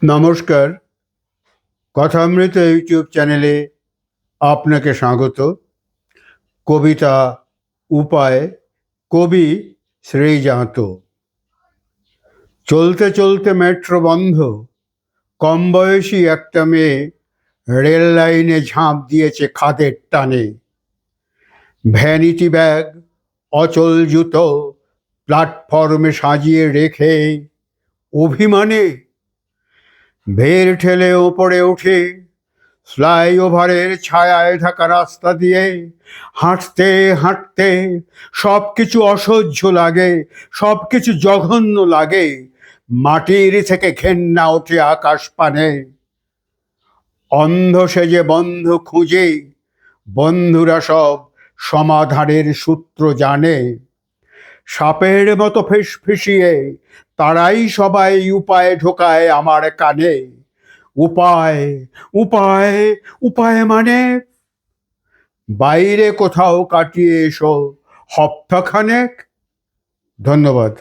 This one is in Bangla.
নমস্কার, কথামৃত ইউটিউব চ্যানেলে আপনাকে স্বাগত। কবিতা উপায়, কবি শ্রীজাত। চলতে চলতে মেট্রো বন্ধ, কম বয়সী একটা মেয়ে রেল লাইনে ঝাঁপ দিয়েছে খাদের টানে। ভ্যানিটি ব্যাগ, অচল জুতো প্ল্যাটফর্মে সাজিয়ে রেখে অভিমানে ভেড় ঠেলে ওপরে উঠে ফ্লাইওভারের ছায়ায় ঢাকা রাস্তা দিয়ে হাঁটতে হাঁটতে সব কিছু অসহ্য লাগে, সব কিছু জঘন্য লাগে। মাটির থেকে ঘেন্না ওঠে আকাশ পানে। অন্ধ সেজে বন্ধু খুঁজে বন্ধুরা সব সমাধানের সূত্র জানে। সাপের মতো ফিসফিসিয়ে তারাই সবাই উপায় ঢোকায় আমার কানে। উপায়, উপায়, উপায় মানে বাইরে কোথাও কাটিয়ে এসো হপ্তাখানেক। ধন্যবাদ।